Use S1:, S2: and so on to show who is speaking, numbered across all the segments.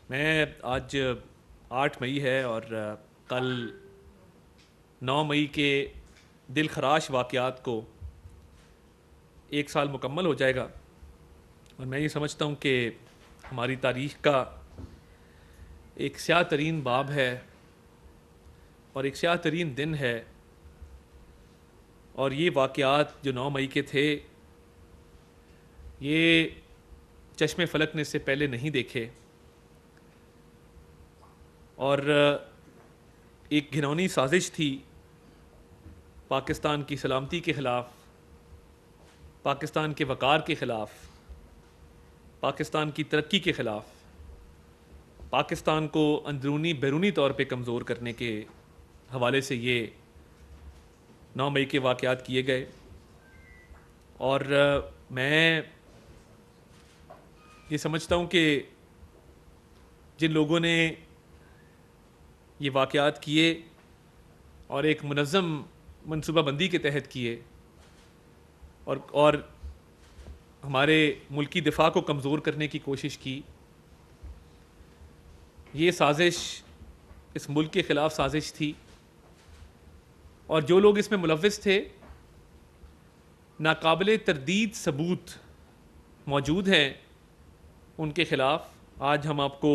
S1: میں آج 8 مئی ہے اور کل 9 مئی کے دل خراش واقعات کو 1 سال مکمل ہو جائے گا، اور میں یہ سمجھتا ہوں کہ ہماری تاریخ کا ایک سیاہ ترین باب ہے اور ایک سیاہ ترین دن ہے، اور یہ واقعات جو 9 مئی کے تھے یہ چشم فلک نے اس سے پہلے نہیں دیکھے، اور ایک گھنونی سازش تھی پاکستان کی سلامتی کے خلاف، پاکستان کے وقار کے خلاف، پاکستان کی ترقی کے خلاف، پاکستان کو اندرونی بیرونی طور پہ کمزور کرنے کے حوالے سے یہ 9 مئی کے واقعات کیے گئے۔ اور میں یہ سمجھتا ہوں کہ جن لوگوں نے یہ واقعات کیے اور ایک منظم منصوبہ بندی کے تحت کیے اور ہمارے ملکی دفاع کو کمزور کرنے کی کوشش کی، یہ سازش اس ملک کے خلاف سازش تھی، اور جو لوگ اس میں ملوث تھے ناقابل تردید ثبوت موجود ہیں ان کے خلاف۔ آج ہم آپ کو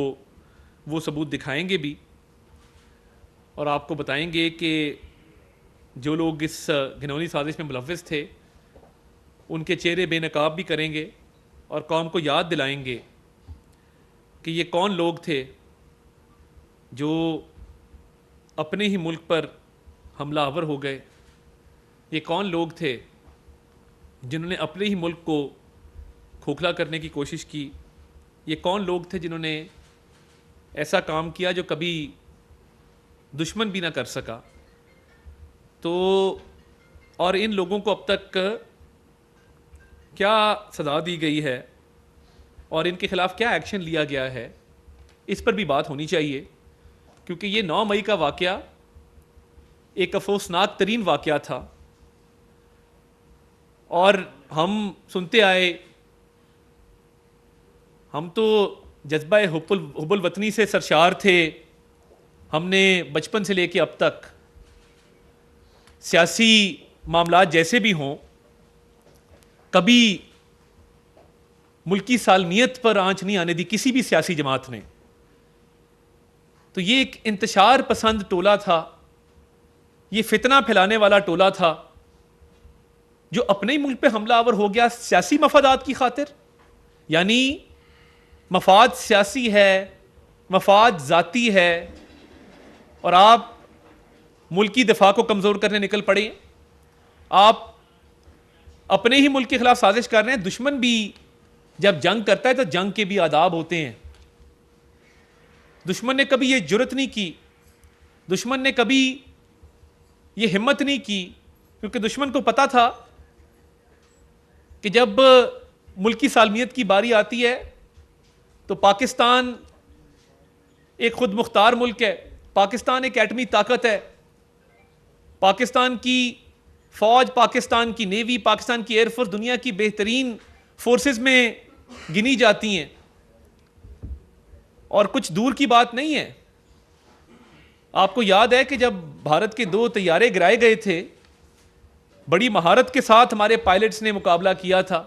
S1: وہ ثبوت دکھائیں گے بھی، اور آپ کو بتائیں گے کہ جو لوگ اس گھنونی سازش میں ملوث تھے ان کے چہرے بے نقاب بھی کریں گے، اور قوم کو یاد دلائیں گے کہ یہ کون لوگ تھے جو اپنے ہی ملک پر حملہ آور ہو گئے، یہ کون لوگ تھے جنہوں نے اپنے ہی ملک کو کھوکھلا کرنے کی کوشش کی، یہ کون لوگ تھے جنہوں نے ایسا کام کیا جو کبھی دشمن بھی نہ کر سکا۔ تو اور ان لوگوں کو اب تک کیا سزا دی گئی ہے اور ان کے خلاف کیا ایکشن لیا گیا ہے، اس پر بھی بات ہونی چاہیے، کیونکہ یہ 9 مئی کا واقعہ ایک افسوسناک ترین واقعہ تھا، اور ہم سنتے آئے، ہم تو جذبہ حب الوطنی سے سرشار تھے، ہم نے بچپن سے لے کے اب تک سیاسی معاملات جیسے بھی ہوں کبھی ملکی سالمیت پر آنچ نہیں آنے دی کسی بھی سیاسی جماعت نے۔ تو یہ ایک انتشار پسند ٹولہ تھا، یہ فتنہ پھیلانے والا ٹولہ تھا جو اپنے ہی ملک پہ حملہ آور ہو گیا سیاسی مفادات کی خاطر۔ یعنی مفاد سیاسی ہے، مفاد ذاتی ہے، اور آپ ملکی دفاع کو کمزور کرنے نکل پڑے، آپ اپنے ہی ملک کے خلاف سازش کر رہے ہیں۔ دشمن بھی جب جنگ کرتا ہے تو جنگ کے بھی آداب ہوتے ہیں۔ دشمن نے کبھی یہ جرت نہیں کی، دشمن نے کبھی یہ ہمت نہیں کی، کیونکہ دشمن کو پتا تھا کہ جب ملکی سالمیت کی باری آتی ہے تو پاکستان ایک خود مختار ملک ہے، پاکستان ایک ایٹمی طاقت ہے، پاکستان کی فوج، پاکستان کی نیوی، پاکستان کی ایئر فورس دنیا کی بہترین فورسز میں گنی جاتی ہیں، اور کچھ دور کی بات نہیں ہے۔ آپ کو یاد ہے کہ جب بھارت کے 2 طیارے گرائے گئے تھے، بڑی مہارت کے ساتھ ہمارے پائلٹس نے مقابلہ کیا تھا۔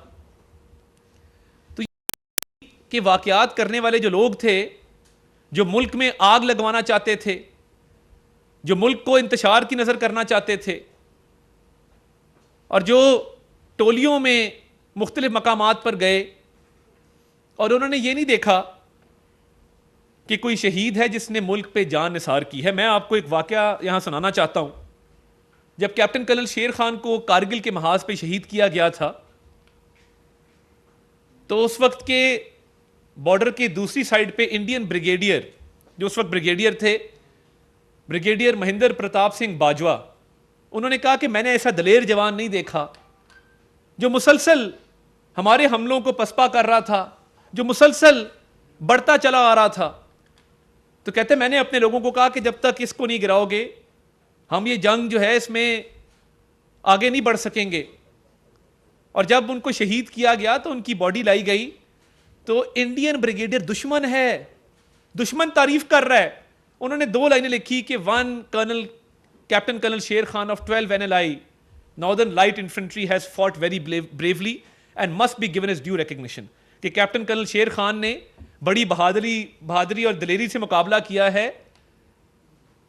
S1: تو یہ واقعات کرنے والے جو لوگ تھے، جو ملک میں آگ لگوانا چاہتے تھے، جو ملک کو انتشار کی نظر کرنا چاہتے تھے، اور جو ٹولیوں میں مختلف مقامات پر گئے، اور انہوں نے یہ نہیں دیکھا کہ کوئی شہید ہے جس نے ملک پہ جان نثار کی ہے۔ میں آپ کو ایک واقعہ یہاں سنانا چاہتا ہوں۔ جب کیپٹن کرنل شیر خان کو کارگل کے محاذ پہ شہید کیا گیا تھا تو اس وقت کے بارڈر کے دوسری سائڈ پہ انڈین بریگیڈیئر، جو اس وقت بریگیڈیئر تھے، بریگیڈیئر مہندر پرتاپ سنگھ باجوہ، انہوں نے کہا کہ میں نے ایسا دلیر جوان نہیں دیکھا جو مسلسل ہمارے حملوں کو پسپا کر رہا تھا، جو مسلسل بڑھتا چلا آ رہا تھا۔ تو کہتے میں نے اپنے لوگوں کو کہا کہ جب تک اس کو نہیں گراؤ گے ہم یہ جنگ جو ہے اس میں آگے نہیں بڑھ سکیں گے۔ اور جب ان کو شہید کیا گیا تو ان کی باڈی لائی گئی، تو انڈین بریگیڈیئر دشمن ہے، دشمن تعریف کر رہا ہے. انہوں نے 2 لائنیں لکھی کہ captain colonel Sher Khan of 12 NLI Northern Light Infantry has fought very bravely and must be given his due recognition. کہ کیپٹن کرنل شیر خان نے بڑی بہادری اور دلیری سے مقابلہ کیا ہے,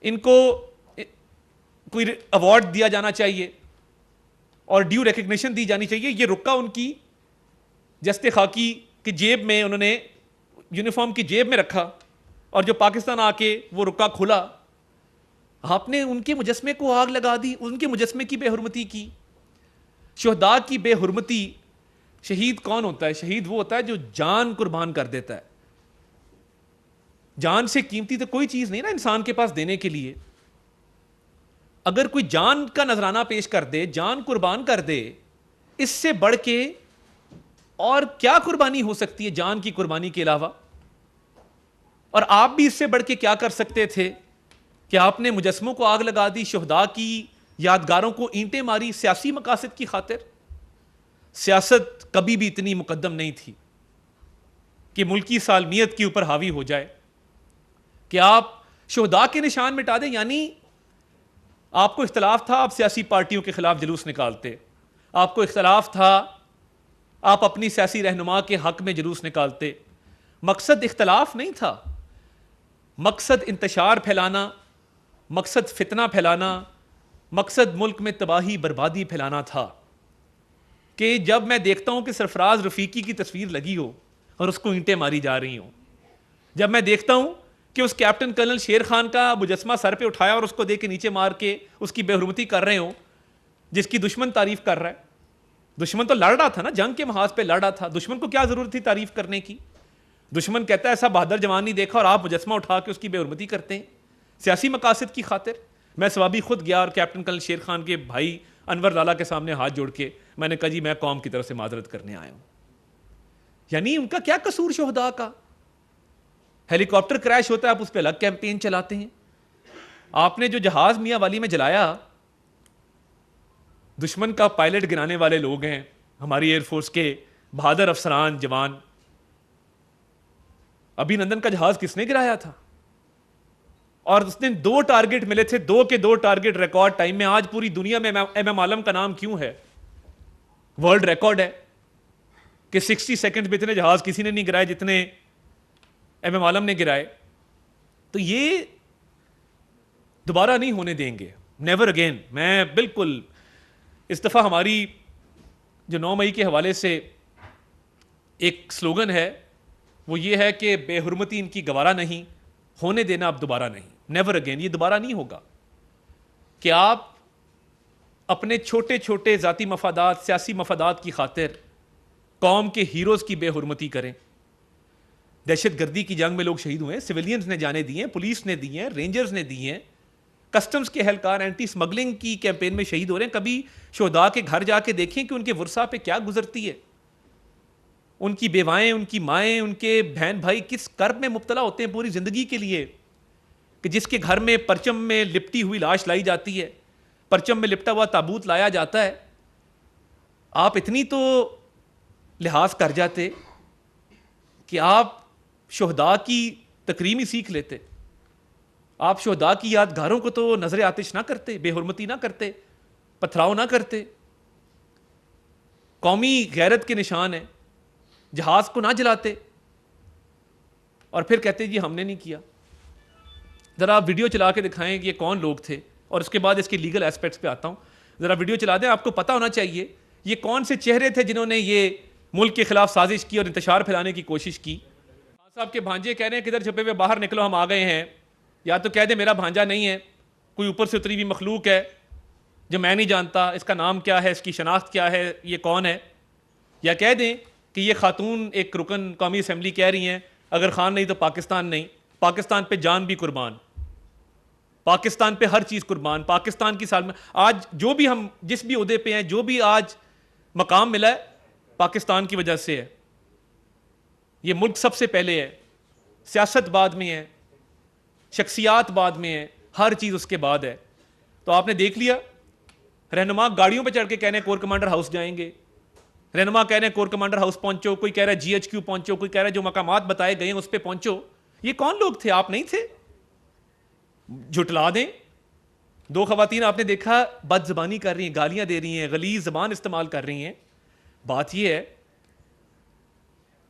S1: ان کو کوئی ایوارڈ دیا جانا چاہیے اور ڈیو ریکگنیشن دی جانی چاہیے. یہ رکا ان کی جست خاکی کی جیب میں, انہوں نے یونیفارم کی جیب میں رکھا, اور جو پاکستان آ کے وہ رکا کھلا, آپ نے ان کے مجسمے کو آگ لگا دی, ان کے مجسمے کی بے حرمتی کی. شہداء کی بے حرمتی. شہید کون ہوتا ہے؟ شہید وہ ہوتا ہے جو جان قربان کر دیتا ہے. جان سے قیمتی تو کوئی چیز نہیں نا انسان کے پاس دینے کے لیے. اگر کوئی جان کا نذرانہ پیش کر دے, جان قربان کر دے, اس سے بڑھ کے اور کیا قربانی ہو سکتی ہے جان کی قربانی کے علاوہ؟ اور آپ بھی اس سے بڑھ کے کیا کر سکتے تھے کہ آپ نے مجسموں کو آگ لگا دی, شہداء کی یادگاروں کو اینٹیں ماری سیاسی مقاصد کی خاطر. سیاست کبھی بھی اتنی مقدم نہیں تھی کہ ملکی سالمیت کے اوپر حاوی ہو جائے کہ آپ شہداء کے نشان مٹا دیں. یعنی آپ کو اختلاف تھا, آپ سیاسی پارٹیوں کے خلاف جلوس نکالتے. آپ کو اختلاف تھا, آپ اپنی سیاسی رہنما کے حق میں جلوس نکالتے. مقصد اختلاف نہیں تھا, مقصد انتشار پھیلانا, مقصد فتنہ پھیلانا, مقصد ملک میں تباہی بربادی پھیلانا تھا. کہ جب میں دیکھتا ہوں کہ سرفراز رفیقی کی تصویر لگی ہو اور اس کو اینٹیں ماری جا رہی ہوں, جب میں دیکھتا ہوں کہ اس کیپٹن کرنل شیر خان کا مجسمہ سر پہ اٹھایا اور اس کو دے کے نیچے مار کے اس کی بے حرمتی کر رہے ہوں, جس کی دشمن تعریف کر رہا ہے. دشمن تو لڑ رہا تھا نا, جنگ کے محاذ پہ لڑ رہا تھا. دشمن کو کیا ضرورت تھی تعریف کرنے کی؟ دشمن کہتا ہے ایسا بہادر جوان نہیں دیکھا, اور آپ مجسمہ اٹھا کے اس کی بے حرمتی کرتے ہیں سیاسی مقاصد کی خاطر. میں ثوابی خود گیا اور کیپٹن کرنل شیر خان کے بھائی انور لالا کے سامنے ہاتھ جوڑ کے میں نے کہا جی میں قوم کی طرف سے معذرت کرنے آیا ہوں. یعنی ان کا کیا قصور شہداء کا؟ ہیلی کاپٹر کریش ہوتا ہے, آپ اس پہ الگ کیمپین چلاتے ہیں. آپ نے جو جہاز میاں والی میں جلایا, دشمن کا پائلٹ گرانے والے لوگ ہیں ہماری ایئر فورس کے بہادر افسران جوان. ابھی نندن کا جہاز کس نے گرایا تھا؟ اور اس نے 2 ٹارگٹ ملے تھے, 2 کے 2 ٹارگٹ ریکارڈ ٹائم میں. آج پوری دنیا میں ایم ایم عالم کا نام کیوں ہے؟ ورلڈ ریکارڈ ہے کہ 60 سیکنڈ میں اتنے جہاز کسی نے نہیں گرائے جتنے ایم ایم عالم نے گرائے. تو یہ دوبارہ نہیں ہونے دیں گے, نیور اگین. میں بالکل اس دفعہ ہماری جو 9 مئی کے حوالے سے ایک سلوگن ہے وہ یہ ہے کہ بے حرمتی ان کی گوارا نہیں, ہونے دینا اب دوبارہ نہیں, نیور اگین. یہ دوبارہ نہیں ہوگا کہ آپ اپنے چھوٹے چھوٹے ذاتی مفادات, سیاسی مفادات کی خاطر قوم کے ہیروز کی بے حرمتی کریں. دہشت گردی کی جنگ میں لوگ شہید ہوئے ہیں, سویلینز نے جانے دی ہیں, پولیس نے دی ہیں, رینجرز نے دی ہیں, کسٹمز کے اہلکار اینٹی سمگلنگ کی کیمپین میں شہید ہو رہے ہیں. کبھی شہداء کے گھر جا کے دیکھیں کہ ان کے ورثہ پہ کیا گزرتی ہے. ان کی بیوائیں, ان کی مائیں, ان کے بہن بھائی کس کرب میں مبتلا ہوتے ہیں پوری زندگی کے لیے. کہ جس کے گھر میں پرچم میں لپٹی ہوئی لاش لائی جاتی ہے, پرچم میں لپٹا ہوا تابوت لایا جاتا ہے. آپ اتنی تو لحاظ کر جاتے کہ آپ شہداء کی تکریم ہی سیکھ لیتے. آپ شہداء کی یادگاروں کو تو نظر آتش نہ کرتے, بے حرمتی نہ کرتے, پتھراؤ نہ کرتے. قومی غیرت کے نشان ہے, جہاز کو نہ جلاتے اور پھر کہتے جی ہم نے نہیں کیا. ذرا آپ ویڈیو چلا کے دکھائیں کہ یہ کون لوگ تھے, اور اس کے بعد اس کے لیگل ایسپیکٹس پہ آتا ہوں. ذرا ویڈیو چلا دیں, آپ کو پتہ ہونا چاہیے یہ کون سے چہرے تھے جنہوں نے یہ ملک کے خلاف سازش کی اور انتشار پھیلانے کی کوشش کی. صاحب کے بھانجے کہہ رہے ہیں کدھر چھپے ہوئے, باہر نکلو ہم آ گئے ہیں. یا تو کہہ دیں میرا بھانجا نہیں ہے, کوئی اوپر سے اتری ہوئی مخلوق ہے جو میں نہیں جانتا, اس کا نام کیا ہے, اس کی شناخت کیا ہے, یہ کون ہے. یا کہہ دیں کہ یہ خاتون ایک رکن قومی اسمبلی کہہ رہی ہیں اگر خان نہیں تو پاکستان نہیں. پاکستان پہ جان بھی قربان, پاکستان پہ ہر چیز قربان. پاکستان کی سال میں آج جو بھی ہم جس بھی عہدے پہ ہیں, جو بھی آج مقام ملا ہے پاکستان کی وجہ سے ہے. یہ ملک سب سے پہلے ہے, سیاست بعد میں ہے, شخصیات بعد میں ہے, ہر چیز اس کے بعد ہے. تو آپ نے دیکھ لیا, رہنما گاڑیوں پہ چڑھ کے کہنے کور کمانڈر ہاؤس جائیں گے, رہنما کہہ رہے ہیں کور کمانڈر ہاؤس پہنچو, کوئی کہہ رہا ہے جی ایچ کیو پہنچو, کوئی کہہ رہا ہے جو مقامات بتائے گئے ہیں اس پہ پہنچو. یہ کون لوگ تھے؟ آپ نہیں تھے؟ جھٹلا دیں. 2 خواتین آپ نے دیکھا بد زبانی کر رہی ہیں, گالیاں دے رہی ہیں, غلیظ زبان استعمال کر رہی ہیں. بات یہ ہے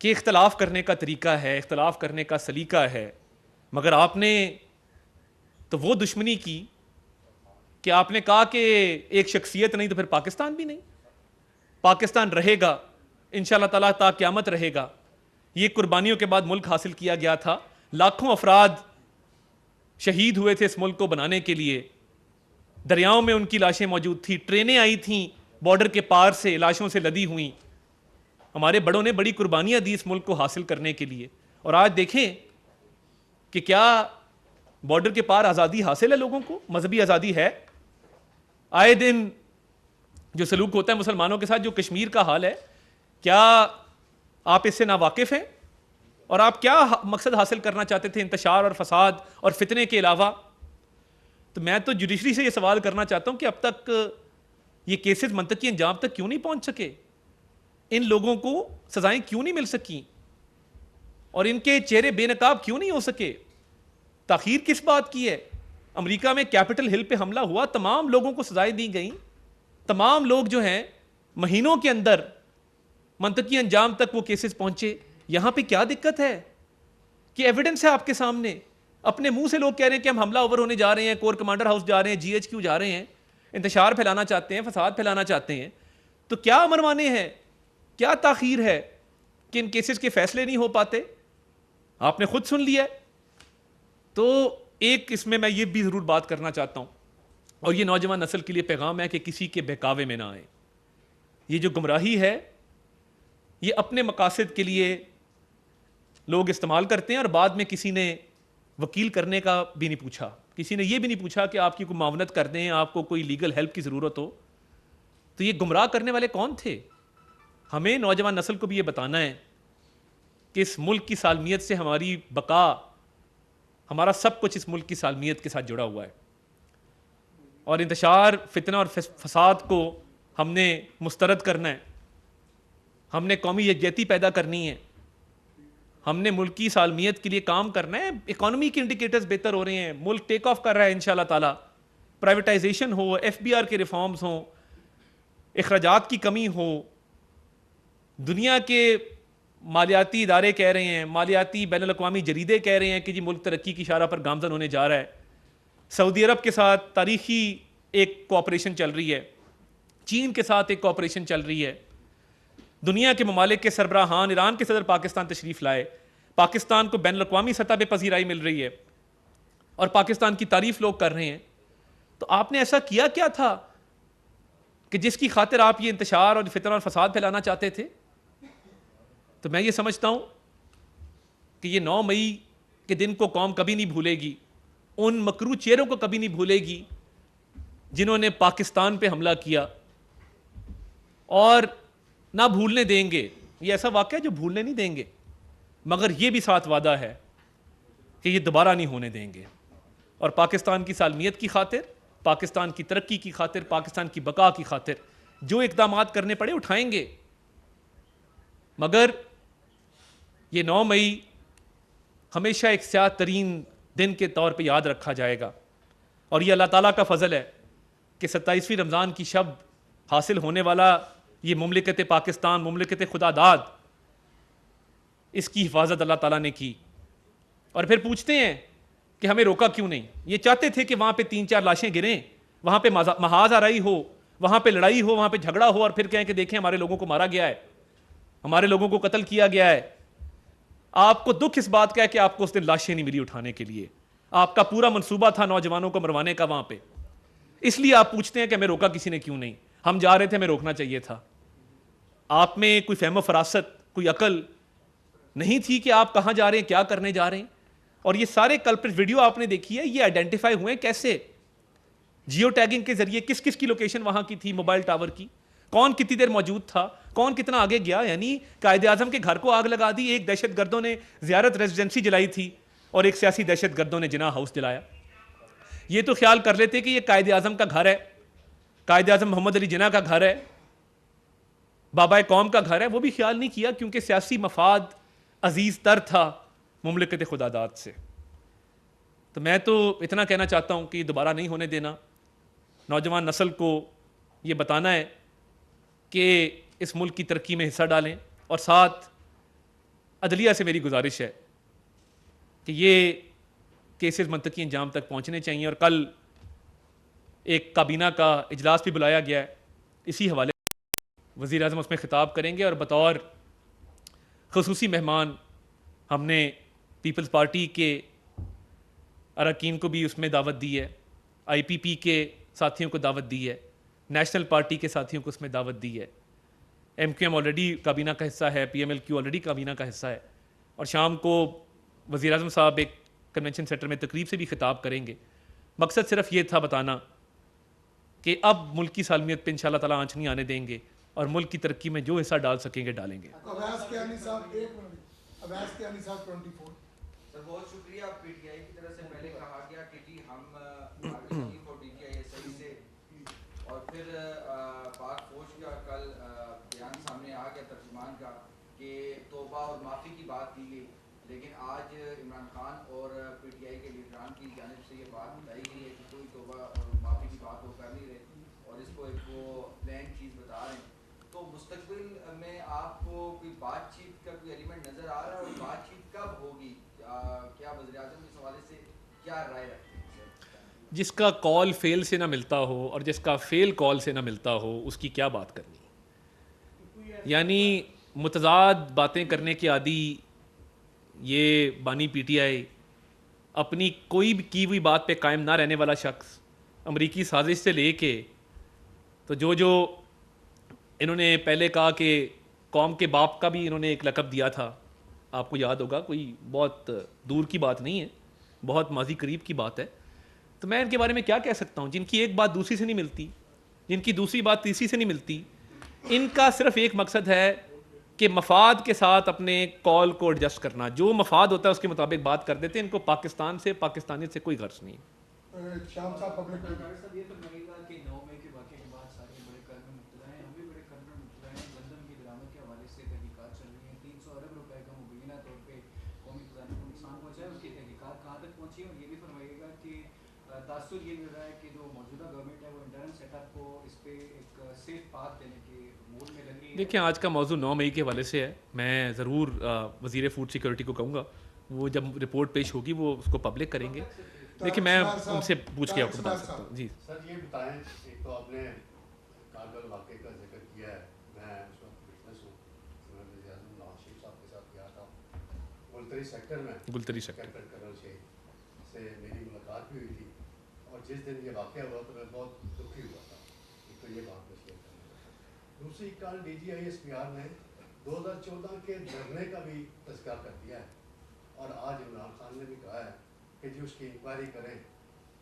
S1: کہ اختلاف کرنے کا طریقہ ہے, اختلاف کرنے کا سلیقہ ہے, مگر آپ نے تو وہ دشمنی کی کہ آپ نے کہا کہ ایک شخصیت نہیں تو پھر پاکستان بھی نہیں. پاکستان رہے گا انشاءاللہ تعالیٰ, تا قیامت رہے گا. یہ قربانیوں کے بعد ملک حاصل کیا گیا تھا. لاکھوں افراد شہید ہوئے تھے اس ملک کو بنانے کے لیے. دریاؤں میں ان کی لاشیں موجود تھیں, ٹرینیں آئی تھیں بارڈر کے پار سے لاشوں سے لدی ہوئیں. ہمارے بڑوں نے بڑی قربانیاں دی اس ملک کو حاصل کرنے کے لیے. اور آج دیکھیں کہ کیا بارڈر کے پار آزادی حاصل ہے لوگوں کو, مذہبی آزادی ہے. آئے دن جو سلوک ہوتا ہے مسلمانوں کے ساتھ, جو کشمیر کا حال ہے, کیا آپ اس سے ناواقف ہیں؟ اور آپ کیا مقصد حاصل کرنا چاہتے تھے انتشار اور فساد اور فتنے کے علاوہ؟ تو میں تو جوڈیشری سے یہ سوال کرنا چاہتا ہوں کہ اب تک یہ کیسز منطقی انجام تک کیوں نہیں پہنچ سکے؟ ان لوگوں کو سزائیں کیوں نہیں مل سکیں؟ اور ان کے چہرے بے نقاب کیوں نہیں ہو سکے؟ تاخیر کس بات کی ہے؟ امریکہ میں کیپٹل ہل پہ حملہ ہوا, تمام لوگوں کو سزائیں دی گئیں, تمام لوگ جو ہیں مہینوں کے اندر منطقی انجام تک وہ کیسز پہنچے. یہاں پہ کیا دقت ہے کہ ایویڈنس ہے آپ کے سامنے, اپنے منہ سے لوگ کہہ رہے ہیں کہ ہم حملہ اوور ہونے جا رہے ہیں, کور کمانڈر ہاؤس جا رہے ہیں, GHQ جا رہے ہیں, انتشار پھیلانا چاہتے ہیں, فساد پھیلانا چاہتے ہیں. تو کیا منوانے ہیں, کیا تاخیر ہے کہ ان کیسز کے فیصلے نہیں ہو پاتے؟ آپ نے خود سن لیا ہے. تو ایک اس میں یہ بھی ضرور بات کرنا چاہتا ہوں, اور یہ نوجوان نسل کے لیے پیغام ہے کہ کسی کے بہکاوے میں نہ آئے. یہ جو گمراہی ہے یہ اپنے مقاصد کے لیے لوگ استعمال کرتے ہیں, اور بعد میں کسی نے وکیل کرنے کا بھی نہیں پوچھا, کسی نے یہ بھی نہیں پوچھا کہ آپ کی کوئی معاونت کر دیں, آپ کو کوئی لیگل ہیلپ کی ضرورت ہو. تو یہ گمراہ کرنے والے کون تھے؟ ہمیں نوجوان نسل کو بھی یہ بتانا ہے کہ اس ملک کی سالمیت سے ہماری بقا, ہمارا سب کچھ اس ملک کی سالمیت کے ساتھ جڑا ہوا ہے. اور انتشار, فتنہ اور فساد کو ہم نے مسترد کرنا ہے, ہم نے قومی یکجہتی پیدا کرنی ہے, ہم نے ملکی سالمیت کے لیے کام کرنا ہے. اکانومی کے انڈیکیٹرز بہتر ہو رہے ہیں, ملک ٹیک آف کر رہا ہے انشاءاللہ تعالیٰ. پرائیویٹائزیشن ہو, FBR کے ریفارمز ہوں, اخراجات کی کمی ہو, دنیا کے مالیاتی ادارے کہہ رہے ہیں, مالیاتی بین الاقوامی جریدے کہہ رہے ہیں کہ جی ملک ترقی کی شارہ پر گامزن ہونے جا رہا ہے. سعودی عرب کے ساتھ تاریخی ایک کوآپریشن چل رہی ہے, چین کے ساتھ ایک کوآپریشن چل رہی ہے. دنیا کے ممالک کے سربراہان, ایران کے صدر پاکستان تشریف لائے, پاکستان کو بین الاقوامی سطح پہ پذیرائی مل رہی ہے, اور پاکستان کی تعریف لوگ کر رہے ہیں. تو آپ نے ایسا کیا کیا تھا کہ جس کی خاطر آپ یہ انتشار اور فتنہ اور فساد پھیلانا چاہتے تھے؟ تو میں یہ سمجھتا ہوں کہ یہ 9 مئی کے دن کو قوم کبھی نہیں بھولے گی, ان مکروہ چہروں کو کبھی نہیں بھولے گی جنہوں نے پاکستان پہ حملہ کیا, اور نہ بھولنے دیں گے. یہ ایسا واقعہ ہے جو بھولنے نہیں دیں گے, مگر یہ بھی ساتھ وعدہ ہے کہ یہ دوبارہ نہیں ہونے دیں گے. اور پاکستان کی سالمیت کی خاطر, پاکستان کی ترقی کی خاطر, پاکستان کی بقا کی خاطر جو اقدامات کرنے پڑے اٹھائیں گے. مگر یہ 9 مئی ہمیشہ ایک سیاہ ترین دن کے طور پہ یاد رکھا جائے گا. اور یہ اللہ تعالیٰ کا فضل ہے کہ 27ویں رمضان کی شب حاصل ہونے والا یہ مملکت پاکستان, مملکت خدا داد, اس کی حفاظت اللہ تعالیٰ نے کی. اور پھر پوچھتے ہیں کہ ہمیں روکا کیوں نہیں؟ یہ چاہتے تھے کہ وہاں پہ 3-4 لاشیں گریں, وہاں پہ محاذ آرائی ہو, وہاں پہ لڑائی ہو, وہاں پہ جھگڑا ہو, اور پھر کہیں کہ دیکھیں ہمارے لوگوں کو مارا گیا ہے, ہمارے لوگوں کو قتل کیا گیا ہے. آپ کو دکھ اس بات کا ہے کہ آپ کو اس دن لاشیں نہیں ملی اٹھانے کے لیے. آپ کا پورا منصوبہ تھا نوجوانوں کو مروانے کا وہاں پہ, اس لیے آپ پوچھتے ہیں کہ ہمیں روکا کسی نے کیوں نہیں؟ ہم جا رہے تھے, ہمیں روکنا چاہیے تھا. آپ میں کوئی فہم و فراست, کوئی عقل نہیں تھی کہ آپ کہاں جا رہے ہیں, کیا کرنے جا رہے ہیں. اور یہ سارے کلپریٹ ویڈیو آپ نے دیکھی ہے, یہ آئیڈینٹیفائی ہوئے کیسے؟ جیو ٹیگنگ کے ذریعے کس کس کی لوکیشن وہاں کی تھی, موبائل ٹاور کی, کون کتنی دیر موجود تھا, کون کتنا آگے گیا. یعنی قائد اعظم کے گھر کو آگ لگا دی, ایک دہشت گردوں نے زیارت ریزیڈنسی جلائی تھی, اور ایک سیاسی دہشت گردوں نے جناح ہاؤس جلایا. یہ تو خیال کر لیتے کہ یہ قائد اعظم کا گھر ہے, قائد اعظم محمد علی جناح کا گھر ہے, بابا قوم کا گھر ہے. وہ بھی خیال نہیں کیا کیونکہ سیاسی مفاد عزیز تر تھا مملکت خدا داد سے. تو میں تو اتنا کہنا چاہتا ہوں کہ دوبارہ نہیں ہونے دینا. نوجوان نسل کو یہ بتانا ہے کہ اس ملک کی ترقی میں حصہ ڈالیں, اور ساتھ عدلیہ سے میری گزارش ہے کہ یہ کیسز منطقی انجام تک پہنچنے چاہیے. اور کل ایک کابینہ کا اجلاس بھی بلایا گیا ہے, اسی حوالے وزیر اعظم اس میں خطاب کریں گے, اور بطور خصوصی مہمان ہم نے پیپلز پارٹی کے اراکین کو بھی اس میں دعوت دی ہے, آئی پی پی کے ساتھیوں کو دعوت دی ہے, نیشنل پارٹی کے ساتھیوں کو اس میں دعوت دی ہے. ایم کیو ایم آلریڈی کابینہ کا حصہ ہے, P M L Q already کابینہ کا حصہ ہے, اور شام کو وزیر اعظم صاحب ایک کنونشن سینٹر میں تقریب سے بھی خطاب کریں گے. مقصد صرف یہ تھا بتانا کہ اب ملک کی سالمیت پہ انشاءاللہ تعالیٰ آنچ نہیں آنے دیں گے, اور ملک کی ترقی میں جو حصہ ڈال سکیں گے ڈالیں گے.
S2: سر بہت شکریہ. پی ٹی آئی کی طرف سے پہلے کہا گیا کہ جی ہم چیف اور ڈی ٹی آئی صحیح سے, اور پھر پاک فوج کا کل بیان سامنے آ گیا ترجمان کا کہ توبہ اور معافی کی بات کی گئی, لیکن آج عمران خان اور پی ٹی آئی کے لیڈران کی جانب سے یہ بات بتائی گئی ہے کہ کوئی توبہ اور معافی کی بات وہ کر نہیں رہے, اور اس کو ایک وہ پلان چیز بتا رہے ہیں. تو مستقبل میں آپ کو کوئی بات چیت کا کوئی ایلیمنٹ نظر آ رہا ہے, اور بات چیت کب ہوگی؟ کیا وزیر اعظم اس حوالے سے کیا رائے رکھتے ہیں؟
S1: جس کا کال فیل سے نہ ملتا ہو اور جس کا فیل کال سے نہ ملتا ہو اس کی کیا بات کرنی؟ یعنی متضاد باتیں کرنے کے عادی یہ بانی پی ٹی آئی, اپنی کوئی بھی کی ہوئی بات پہ قائم نہ رہنے والا شخص, امریکی سازش سے لے کے تو جو انہوں نے پہلے کہا کہ قوم کے باپ کا بھی انہوں نے ایک لقب دیا تھا, آپ کو یاد ہوگا, کوئی بہت دور کی بات نہیں ہے, بہت ماضی قریب کی بات ہے. تو میں ان کے بارے میں کیا کہہ سکتا ہوں؟ جن کی ایک بات دوسری سے نہیں ملتی, جن کی دوسری بات تیسری سے نہیں ملتی, ان کا صرف ایک مقصد ہے کہ مفاد کے ساتھ اپنے کال کو ایڈجسٹ کرنا. جو مفاد ہوتا ہے اس کے مطابق بات کر دیتے ہیں. ان کو پاکستان سے, پاکستانیت سے کوئی غرض نہیں.
S3: شام صاحب پبلک یہ تو لگے گا کہ 9 مئی کے واقعے کے بعد سارے بڑے قرض میں مبتلا ہیں, ہم بھی بڑے قرض میں مبتلا ہیں. گندم کی درآمد کے حوالے سے تحقیقات چل رہی ہیں. 300 ارب روپے کا مبینہ طور پہ قومی خزانے کو نقصان پہنچا ہے. اس کی تحقیقات کہاں تک پہنچی ہے؟ اور یہ بھی فرمائیے گا کہ تاثر یہ مل رہا ہے کہ جو موجودہ گورنمنٹ ہے وہ انٹرنل سیٹ اپ کو اس پہ ایک سیف پاتھ دینے کے مول میں لگی ہے.
S1: دیکھیں, آج کا موضوع 9 مئی کے حوالے سے ہے. میں ضرور وزیر فوڈ سیکورٹی کو کہوں گا, وہ جب رپورٹ پیش ہوگی وہ اس کو پبلک کریں گے. دیکھیں, میں ان سے پوچھ کے آپ کو بتا سکتا ہوں. جی
S4: سر, یہ بتائیں, ایک تو آپ نے کارگل واقعے کا ذکر کیا ہے, میں اس وقت بزنس ہوں, میں وزیر اعظم نواز شریف صاحب کے ساتھ گیا تھا گلتری سیکٹر میں,
S1: گلتری سیکٹر
S4: کیپٹن کرنل شیخ سے میری ملاقات بھی ہوئی تھی, اور جس دن یہ واقعہ ہوا تو میں بہت دکھی ہوا تھا. ایک تو یہ بات میں شیئر کرنا. دوسری, کل D G I S P R نے 2014 کے دھرنے کا بھی تذکرہ کر دیا ہے, اور آج عمران خان نے بھی کہا ہے کہ جو اس کی انکوائری کریں,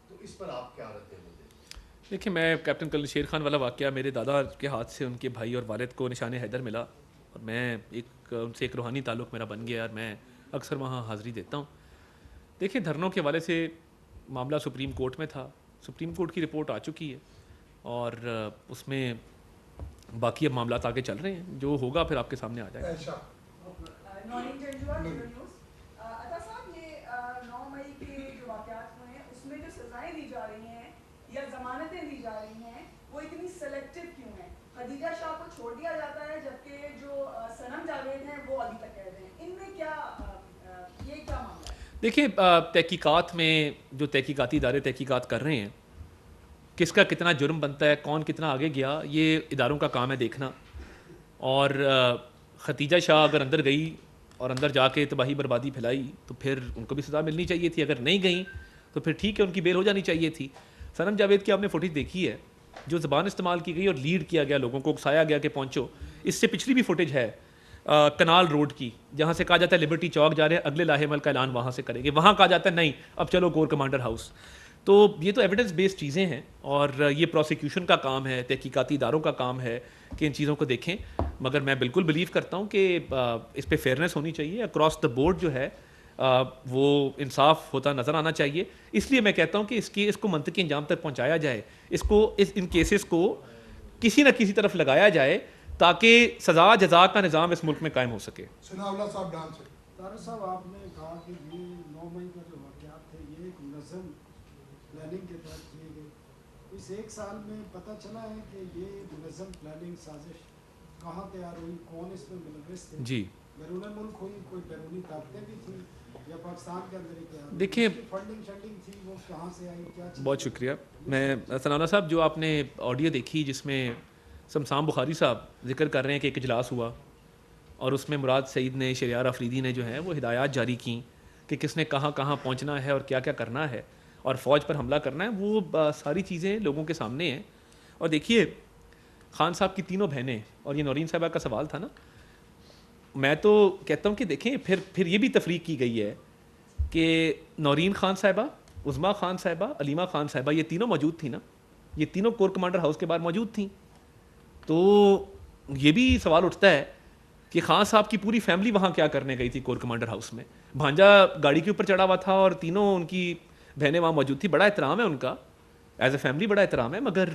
S4: تو اس پر آپ کیا رد عمل دیں؟
S1: دیکھیں, میں کیپٹن کرنل شیر خان والا واقعہ, میرے دادا کے ہاتھ سے ان کے بھائی اور والد کو نشان حیدر ملا, اور میں ان سے ایک روحانی تعلق میرا بن گیا, اور میں اکثر وہاں حاضری دیتا ہوں. دیکھیں, دھرنوں کے حوالے سے معاملہ سپریم کورٹ میں تھا, سپریم کورٹ کی رپورٹ آ چکی ہے, اور اس میں باقی اب معاملات آگے چل رہے ہیں. جو ہوگا پھر آپ کے سامنے آ جائے گا.
S5: یا ضمانتیں دی جا رہی ہیں وہ اتنی سلیکٹو کیوں ہیں؟ خدیجہ شاہ کو چھوڑ دیا جاتا ہے جبکہ جو صنم جاوید ہیں وہ ابھی تک قید ہیں. ان میں کیا یہ کیا معاملہ ہے؟
S1: دیکھیں, تحقیقات میں جو تحقیقاتی ادارے تحقیقات کر رہے ہیں, کس کا کتنا جرم بنتا ہے, کون کتنا آگے گیا, یہ اداروں کا کام ہے دیکھنا. اور خدیجہ شاہ اگر اندر گئی اور اندر جا کے تباہی بربادی پھیلائی تو پھر ان کو بھی سزا ملنی چاہیے تھی. اگر نہیں گئیں تو پھر ٹھیک ہے, ان کی بیل ہو جانی چاہیے تھی. صنم جاوید کی آپ نے فوٹیج دیکھی ہے, جو زبان استعمال کی گئی اور لیڈ کیا گیا, لوگوں کو اکسایا گیا کہ پہنچو. اس سے پچھلی بھی فوٹیج ہے کنال روڈ کی, جہاں سے کہا جاتا ہے لبرٹی چوک جا رہے ہیں, اگلے لاہے عمل کا اعلان وہاں سے کریں گے, وہاں کہا جاتا ہے نہیں اب چلو کور کمانڈر ہاؤس. تو یہ تو ایویڈنس بیسڈ چیزیں ہیں, اور یہ پروسیکیوشن کا کام ہے, تحقیقاتی اداروں کا کام ہے کہ ان چیزوں کو دیکھیں. مگر میں بالکل بلیو کرتا ہوں کہ اس پہ فیئرنیس ہونی چاہیے, اکراس دا بورڈ جو ہے وہ انصاف ہوتا نظر آنا چاہیے. اس لیے میں کہتا ہوں کہ اس کو منطقی انجام تک پہنچایا جائے, ان کیسز کو کسی نہ کسی طرف لگایا جائے تاکہ سزا جزا کا نظام اس ملک میں قائم ہو سکے.
S6: طارق صاحب آپ نے کہا کہ یہ 9 مئی کا جو واقعات تھے یہ ایک منظم پلاننگ کے تحت کیے گئے. اس ایک سال میں پتہ چلا ہے کہ یہ منظم پلاننگ سازش کہاں تیار ہوئی, کون اس میں ملوث تھے,
S1: جی
S6: بیرون ملک ہوئی, کوئی بیرونی طاقتیں بھی تھیں یا پاکستان کے اندر ہی تیار ہوئی؟
S1: دیکھیے
S6: فنڈنگ شنڈنگ تھی وہ کہاں سے آئی, کیا چیز؟
S1: بہت شکریہ. میں ثناءاللہ صاحب جو آپ نے آڈیو دیکھی جس میں سمسام بخاری صاحب ذکر کر رہے ہیں کہ ایک اجلاس ہوا اور اس میں مراد سعید نے, شہریار آفریدی نے جو ہے وہ ہدایات جاری کیں کہ کس نے کہاں کہاں پہنچنا ہے اور کیا کیا کرنا ہے اور فوج پر حملہ کرنا ہے, وہ ساری چیزیں لوگوں کے سامنے ہیں. اور دیکھیے خان صاحب کی تینوں بہنیں, اور یہ نورین صاحبہ کا سوال تھا نا, میں تو کہتا ہوں کہ دیکھیں پھر یہ بھی تفریق کی گئی ہے کہ نورین خان صاحبہ, عظمیٰ خان صاحبہ, علیمہ خان صاحبہ, یہ تینوں موجود تھیں نا, یہ تینوں کور کمانڈر ہاؤس کے باہر موجود تھیں. تو یہ بھی سوال اٹھتا ہے کہ خان صاحب کی پوری فیملی وہاں کیا کرنے گئی تھی کور کمانڈر ہاؤس میں. بھانجا گاڑی کے اوپر چڑھا ہوا تھا اور تینوں ان کی بہنیں وہاں موجود تھی. بڑا احترام ہے ان کا, ایز اے فیملی بڑا احترام ہے, مگر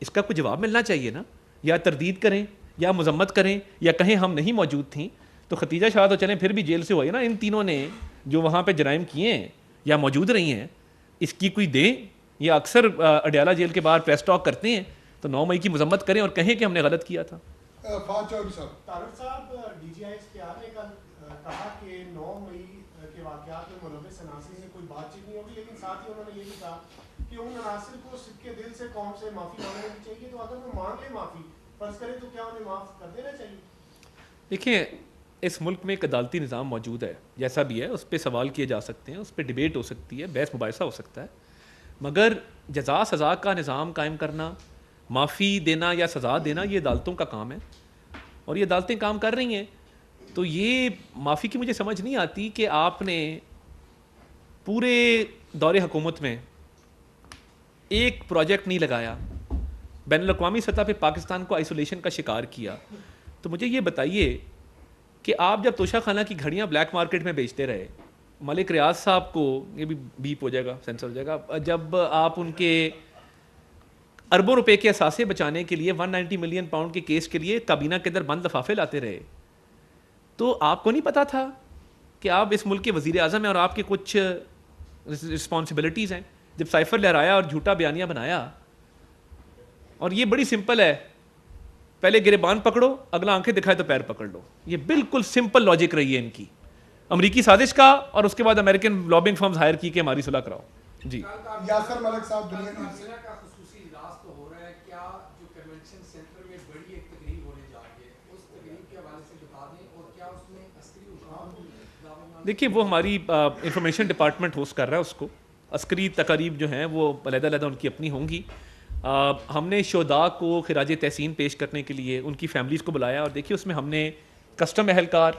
S1: اس کا کوئی جواب ملنا چاہیے نا. یا تردید کریں یا مذمت کریں یا کہیں ہم نہیں موجود تھیں. تو ختیجہ شاہ تو چلیں پھر بھی جیل سے ہوئی نا, ان تینوں نے جو وہاں پہ جرائم کیے ہیں یا موجود رہی ہیں اس کی کوئی دیں, یا اکثر اڈیالہ جیل کے باہر پریس ٹاک کرتے ہیں تو 9 مئی کی مذمت کریں اور کہیں کہ ہم نے غلط کیا تھا.
S6: Tariq sahab D G I S P R نے کل کہا کہ 9 مئی کے واقعات میں ملوث عناصر سے کوئی بات چیت نہیں ہوگی, لیکن ساتھ ہی انہوں نے یہ بھی کہا کہ ان عناصر کو صدقے دل سے قوم سے معافی مانگنی چاہیے. تو اگر وہ مانگ لیں معافی فرض کریں تو کیا انہیں معاف کر دینا چاہیے؟
S1: دیکھیں اس ملک میں ایک عدالتی نظام موجود ہے, جیسا بھی ہے اس پہ سوال کیے جا سکتے ہیں, اس پہ ڈیبیٹ ہو سکتی ہے, بحث مباحثہ ہو سکتا ہے, مگر جزا سزا کا نظام قائم کرنا, معافی دینا یا سزا دینا یہ عدالتوں کا کام ہے اور یہ عدالتیں کام کر رہی ہیں. تو یہ معافی کی مجھے سمجھ نہیں آتی کہ آپ نے پورے دور حکومت میں ایک پروجیکٹ نہیں لگایا, بین الاقوامی سطح پہ پاکستان کو آئسولیشن کا شکار کیا. تو مجھے یہ بتائیے کہ آپ جب توشہ خانہ کی گھڑیاں بلیک مارکیٹ میں بیچتے رہے, ملک ریاض صاحب کو, یہ بھی بیپ ہو جائے گا, سینسر ہو جائے گا, جب آپ ان کے اربوں روپے کے اثاثے بچانے کے لیے 190 ملین پاؤنڈ کے کیس کے لیے کابینہ کے اندر بند لفافے لاتے رہے, تو آپ کو نہیں پتا تھا کہ آپ اس ملک کے وزیر اعظم ہیں اور آپ کے کچھ رسپانسبلٹیز ہیں. جب سائفر لہرایا اور جھوٹا بیانیہ بنایا, اور یہ بڑی سمپل ہے, پہلے گریبان پکڑو, اگلا آنکھیں دکھائے تو پیر پکڑ لو, یہ بالکل سمپل لاجک رہی ہے ان کی, امریکی سازش کا, اور اس کے بعد امریکن لابنگ فرمز ہائر کی کہ ہماری صلح کراؤ. جی
S6: یاسر ملک صاحب دنیا
S3: کا خصوصی اجلاس تو ہو رہا ہے, کیا جو کنونشن سینٹر میں بڑی ایک تقریب ہونے جا رہی ہے اس تقریب کے حوالے سے بتا دیں, اور کیا اس میں عسکری حکام؟
S1: دیکھیے وہ ہماری انفارمیشن ڈپارٹمنٹ ہوسٹ کر رہا ہے اس کو. عسکری تقاریب جو ہیں وہ علیحدہ علیحدہ ان کی اپنی ہوں گی. ہم نے شہداء کو خراج تحسین پیش کرنے کے لیے ان کی فیملیز کو بلایا, اور دیکھیے اس میں ہم نے کسٹم اہلکار,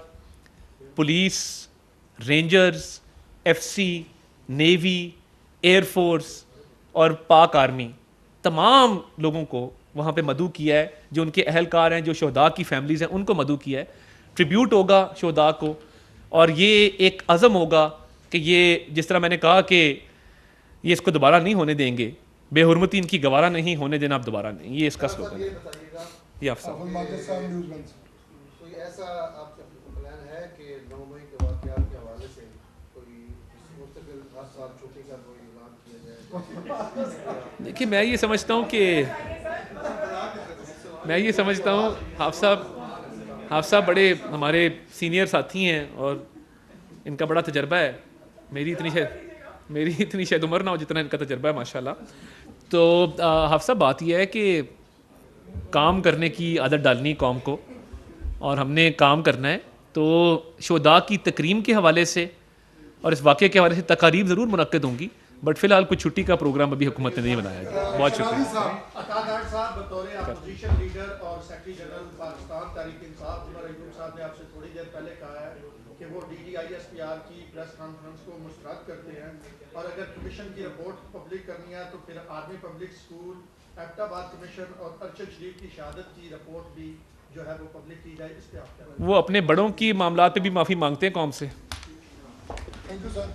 S1: police, rangers, F C, navy, air force اور پاک آرمی, تمام لوگوں کو وہاں پہ مدعو کیا ہے. جو ان کے اہلکار ہیں, جو شہداء کی فیملیز ہیں, ان کو مدعو کیا ہے. ٹریبیوٹ ہوگا شہداء کو, اور یہ ایک عزم ہوگا کہ یہ جس طرح میں نے کہا کہ یہ اس کو دوبارہ نہیں ہونے دیں گے, بے حرمتی ان کی گوارا نہیں ہونے دینا اب دوبارہ نہیں, یہ اس کا سلوگن ہے. یہ افسر
S4: کوئی ایسا آپ کا پلان ہے کہ 9 مئی کے واقعات کے حوالے سے کوئی مستقل 10 سال چھٹی کا کوئی اعلان کیا جائے؟
S1: دیکھیے میں یہ سمجھتا ہوں کہ حافظ صاحب بڑے ہمارے سینئر ساتھی ہیں اور ان کا بڑا تجربہ ہے. میری اتنی شاید عمر نہ ہو جتنا ان کا تجربہ ہے ماشاء اللہ. تو حافظ صاحب بات یہ ہے کہ کام کرنے کی عادت ڈالنی قوم کو, اور ہم نے کام کرنا ہے. تو شہداء کی تکریم کے حوالے سے اور اس واقعے کے حوالے سے تقاریب ضرور منعقد ہوں گی, بٹ فی الحال کوئی چھٹی کا پروگرام ابھی حکومت نے نہیں بنایا گیا. بہت شکریہ.
S4: عطا صاحب بطور اپوزیشن لیڈر اور سیکرٹری جنرل پاکستان تحریک انصاف عمر ایوب صاحب نے آپ سے تھوڑی دیر پہلے کہا ہے کہ وہ DDISPR کی پریس کانفرنس کو مسترد کرتے ہیں, اور اگر کمیشن کی رپورٹ پبلک کرنی ہے تو پھر آرمی پبلک اسکول, ایبٹ آباد کمیشن اور ارشد شریف کی شہادت کی رپورٹ بھی جو ہے وہ پبلک کی جائے. اس پہ آپ کیا؟
S1: وہ اپنے بڑوں کی معاملات پہ بھی معافی مانگتے ہیں قوم سے.
S6: Thank you sir.